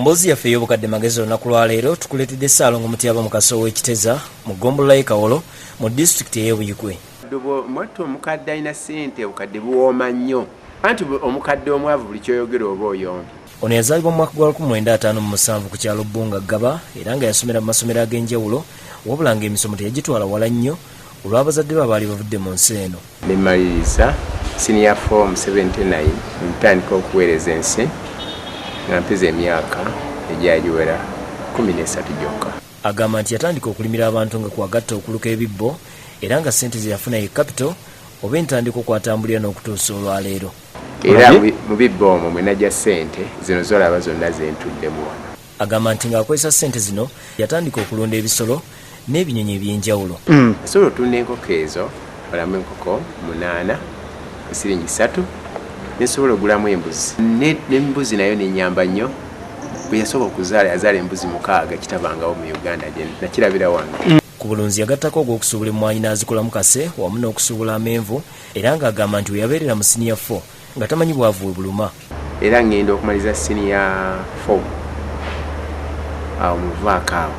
Mumbozi yaffe y'obukadde magezi olunaku lwa leero tukuleetedde Ssaalongo Mutyaba Mukaso w'Ekiteza mu Ggombolola Kawolo mu disitulikiti ey'Ebuyikwe. Mwattu omukadde alina ssente obukadde buwooma nnyo anti omukadde omwavu buli kyoyogera oba oyombi. Ono yazaalibwa mu mwaka gwa 1957 ku kyalo Bbunga Gaba era nga yasomera mu masomero ag'enjawulo wabula ng'emisomo teyagitwala wala nnyo olw'abazadde be abaali bavudde mu nsi eno. Ne mmaliriza senior form 79 ntandika okuweereza ensi nga mpeza emyaka egyagiwera 13 gyokka. Agamba nti yatandika okulimira abantu nga kwagatta okuluka ebibbo era nga ssente ze yafuna ye capital oba entandika okwatambulira n'okutuusa olwaleero. Era mu bibbo omwo mwe najja ssente zino zolaba zonna zentuddemu wano. Agamba nti ng'akozesa ssente zino yatandika okulunda ebisolo n'ebinyonyi eby'enjawulo. Asobola otunda enkoko ezo olamu enkoko 8 siringi 3 nesobola ogulamu embuzi n'embuzi nayo nenyamba nnyo bwe yasobola okuzaala yazaala embuzi 6 kitabangawo mu Uganda gye nakirabira wano. Ku bulunzi yagattako ogw'okusuubula emmwanyi n'azikolamu kase wamu n'okusuubula amenvu era ng'agamba nti we yabeerera mu senior 4 nga tamanyi bwavu we buluma. Era ngenda okumaliza senior 4 awo muvaako awo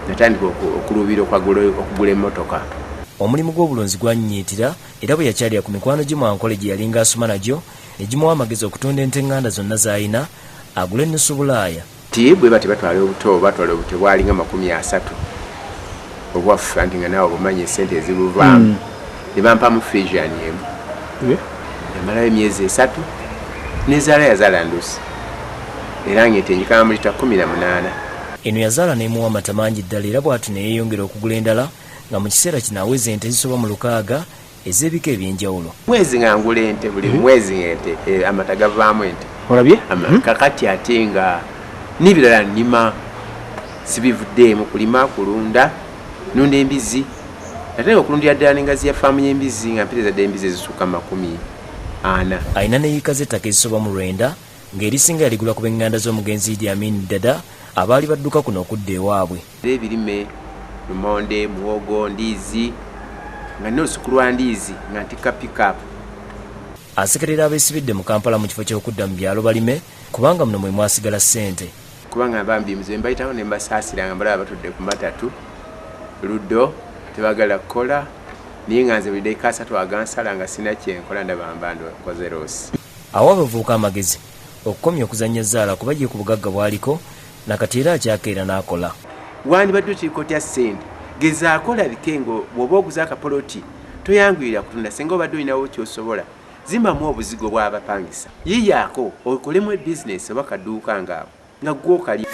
natandika okuluubira okugula emmotoka. Omulimu gw'obulunzi gwanyiitira era bwe yakyalira ku mikwano gye mu Ankole gye yalinga asoma nagyo ne gimuwa amagezi okutunda ente eŋŋanda zonna z'alina agula ennusu bulaaya. Ti bwe bati batwala obuto bwalinga 30 obwaffe anti nga naawe bumanyi essente ezibuvaamu ne bampamu Frisian emu yamalayo emyezi 3 nezaala yazaala ndusi era ng'etengekanga mu lita 18. Eno yazaala n'emuwa amata mangi ddala era bw'ati ne yeeyongera okugula endala nga mu kiseera kino aweza ente zisoba mu 6 ez'ebika eby'enjawulo. Mwezi nga ngula ente buli mwezi ng'ente amata gavaamu ente. Olabye? Kakati ate nga n'ebirala nnima sibivuddeemu kulima kulunda nunda embizi ate okulundira ddala n'engazi ya faamu y'embizi nga mpeereza ddala embizi ezisukka 40. Alina n'eyiika z'ettaka ezisoba mu 9 ng'erisinga yaligula ku b'eŋŋanda z'omugenzi Idi Amin Dada abaali badduka kuno okudda ewaabwe. Ebirime lumonde muwogo ndiizi nga n'olusuku lwa ndiizi nga ntikka pikapu. Asekerera abeesibidde mu Kampala mu kifo ky'okudda mu byalo balime kubanga muno mwe mwasigala ssente. Kubanga bambi muze mbayitawo ne mbasaasira nga balaba batudde ku matatu luddo tebagala kukola naye nga nze buli dayika 3 agansala nga sina kyenkola ndaba mbando nkoze loosi. Awo abavubuka amagezi okukomya okuzannya zzaala kuba ye ku bugagga bwaliko nakati era akyakeera n'akola. Wandibadde okirikotya ssente gezaako olabike ngo bw'oba oguza akapoloti toyanguyira kutunda singa obadde olinawo kyosobola zimbamu obuzigo bw'abapangisa yiyaako okolemu ebizinesi oba kaduuka ngaawo nga gw'okali.